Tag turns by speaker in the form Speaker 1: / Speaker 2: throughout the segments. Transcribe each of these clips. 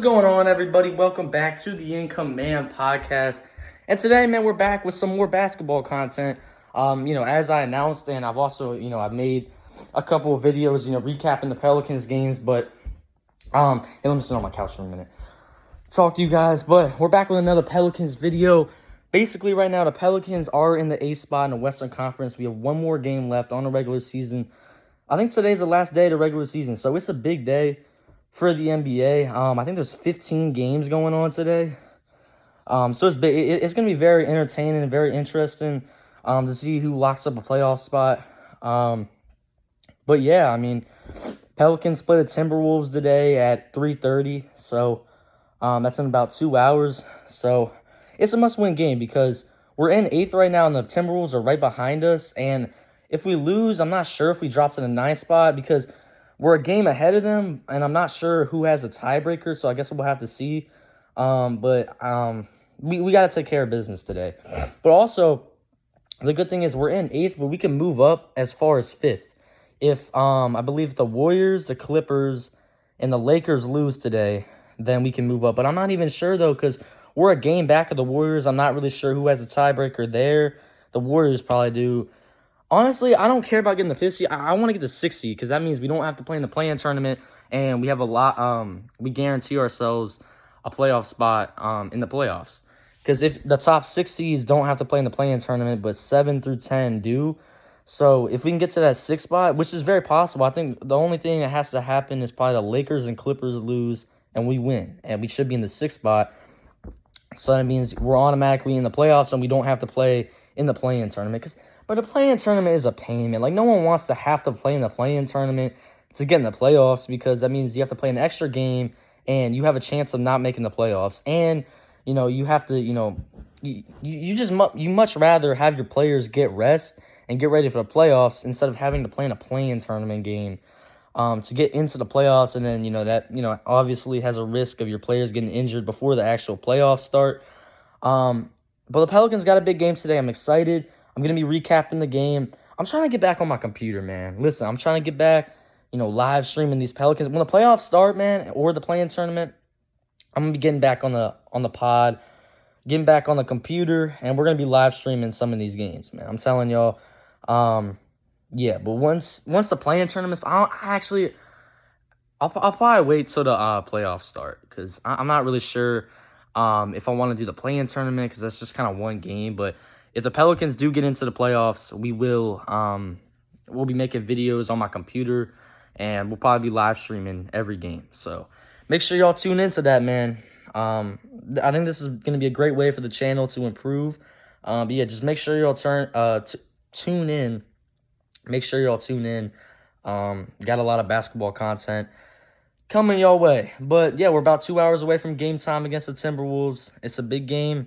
Speaker 1: What's going on, everybody? Welcome back to the Income Man podcast. And today, man, we're back with some more basketball content. As I announced, and I've also, I've made a couple of videos, recapping the Pelicans games. But hey, let me sit on my couch for a minute. Talk to you guys. But we're back with another Pelicans video. Basically, right now, the Pelicans are in the 8th spot in the Western Conference. We have one more game left on the regular season. I think today's the last day of the regular season, so it's a big day for the NBA. I think there's 15 games going on today. So it's big. It's going to be very entertaining and very interesting to see who locks up a playoff spot. But yeah, Pelicans play the Timberwolves today at 3:30. So that's in about 2 hours. So it's a must-win game because we're in 8th right now, and the Timberwolves are right behind us. And if we lose, I'm not sure if we drop to the 9th spot because we're a game ahead of them, and I'm not sure who has a tiebreaker, so I guess we'll have to see. But we got to take care of business today. But also, the good thing is we're in 8th, but we can move up as far as 5th. If I believe the Warriors, the Clippers, and the Lakers lose today, then we can move up. But I'm not even sure, though, because we're a game back of the Warriors. I'm not really sure who has a tiebreaker there. The Warriors probably do. Honestly, I don't care about getting the 5th seed. I want to get the 6th seed because that means we don't have to play in the play-in tournament, and we have a lot. We guarantee ourselves a playoff spot in the playoffs. Because if the top 6 seeds don't have to play in the play-in tournament, but 7 through 10 do. So if we can get to that 6th spot, which is very possible, I think the only thing that has to happen is probably the Lakers and Clippers lose, and we win, and we should be in the 6th spot. So that means we're automatically in the playoffs, and we don't have to play in the play-in tournament. But the play-in tournament is a pain, man. Like, no one wants to have to play in the play-in tournament to get in the playoffs because that means you have to play an extra game and you have a chance of not making the playoffs. And, you have to, you much rather have your players get rest and get ready for the playoffs instead of having to play in a play-in tournament game to get into the playoffs. And then, that obviously has a risk of your players getting injured before the actual playoffs start. But the Pelicans got a big game today. I'm excited. I'm going to be recapping the game. I'm trying to get back on my computer, man. Listen, I'm trying to get back, live streaming these Pelicans. When the playoffs start, man, or the play-in tournament, I'm going to be getting back on the pod, getting back on the computer, and we're going to be live streaming some of these games, man. I'm telling y'all. Yeah, but once the play-in tournament, I'll probably wait till the playoffs start because I'm not really sure if I want to do the play-in tournament because that's just kind of one game. But if the Pelicans do get into the playoffs, we'll be making videos on my computer, and we'll probably be live streaming every game. So make sure y'all tune into that, man. I think this is going to be a great way for the channel to improve. But yeah, just make sure y'all tune in. Make sure y'all tune in. Got a lot of basketball content coming your way. But yeah, we're about 2 hours away from game time against the Timberwolves. It's a big game.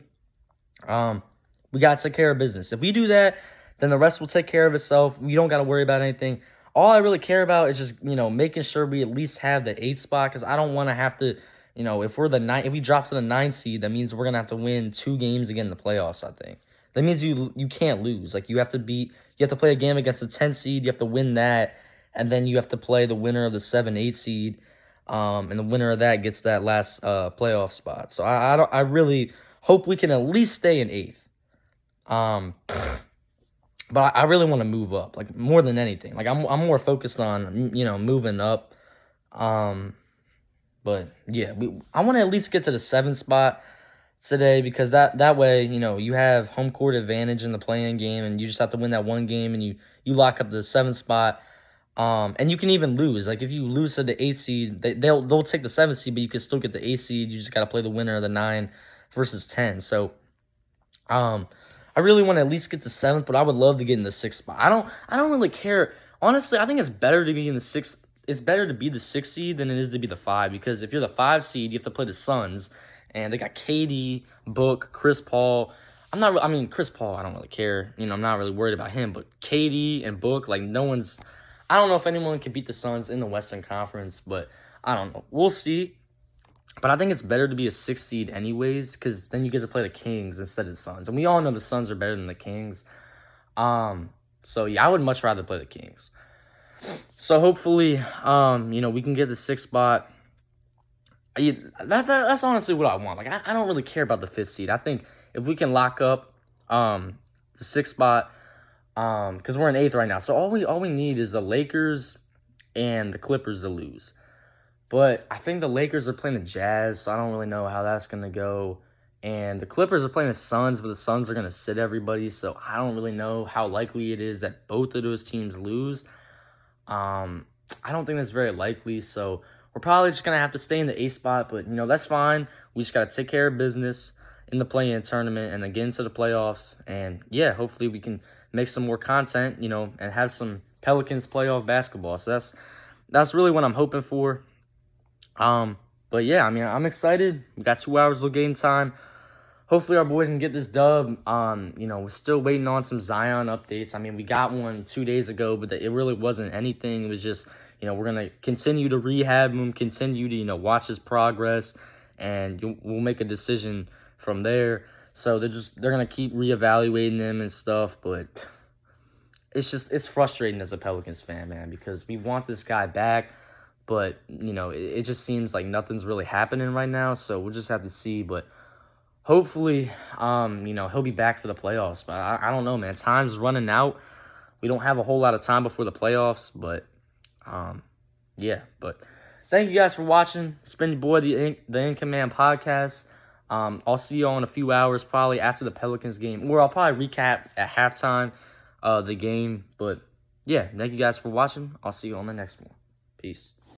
Speaker 1: We got to take care of business. If we do that, then the rest will take care of itself. We don't got to worry about anything. All I really care about is just, making sure we at least have the 8th spot because I don't want to have to, if we drop to the 9th seed, that means we're going to have to win 2 games again in the playoffs, I think. That means you can't lose. Like, you have to play a game against the 10th seed. You have to win that, and then you have to play the winner of the 7-8 seed, and the winner of that gets that last playoff spot. So I really hope we can at least stay in 8th. But I really want to move up, like, more than anything. Like, I'm more focused on, moving up. But yeah, I want to at least get to the 7th spot today because that way, you have home court advantage in the play-in game, and you just have to win that one game, and you lock up the 7th spot. And you can even lose. Like, if you lose to the 8th seed, they'll take the 7th seed, but you can still get the 8th seed. You just got to play the winner of the 9 versus 10. So, I really want to at least get to 7th, but I would love to get in the 6th spot. I don't really care. Honestly, I think it's better to be in the 6th. It's better to be the 6th seed than it is to be the 5 because if you're the 5 seed, you have to play the Suns, and they got KD, Book, Chris Paul. Chris Paul, I don't really care. I'm not really worried about him, but KD and Book, like, I don't know if anyone can beat the Suns in the Western Conference, but I don't know. We'll see. But I think it's better to be a 6th seed anyways, because then you get to play the Kings instead of the Suns. And we all know the Suns are better than the Kings. So, yeah, I would much rather play the Kings. So, hopefully, we can get the 6th spot. That's honestly what I want. Like, I don't really care about the 5th seed. I think if we can lock up the 6th spot, because we're in 8th right now. So all we need is the Lakers and the Clippers to lose. But I think the Lakers are playing the Jazz, so I don't really know how that's going to go. And the Clippers are playing the Suns, but the Suns are going to sit everybody, so I don't really know how likely it is that both of those teams lose. I don't think that's very likely, so we're probably just going to have to stay in the 8th spot, but, that's fine. We just got to take care of business in the play-in tournament and then get into the playoffs. And, yeah, hopefully we can make some more content, and have some Pelicans playoff basketball. So that's really what I'm hoping for. But, yeah, I mean, I'm excited. We got 2 hours of game time. Hopefully our boys can get this dub. We're still waiting on some Zion updates. I mean, we got one 2 days ago, but it really wasn't anything. It was just, we're going to continue to rehab him, continue to, watch his progress, and we'll make a decision from there. So they're going to keep reevaluating him and stuff, but it's frustrating as a Pelicans fan, man, because we want this guy back, but, it just seems like nothing's really happening right now, so we'll just have to see, but hopefully, he'll be back for the playoffs. But I don't know, man. Time's running out. We don't have a whole lot of time before the playoffs. But, yeah. But thank you guys for watching. It's been your boy, the In Command Podcast. I'll see you all in a few hours, probably after the Pelicans game. Or I'll probably recap at halftime the game. But, yeah, thank you guys for watching. I'll see you on the next one. Peace.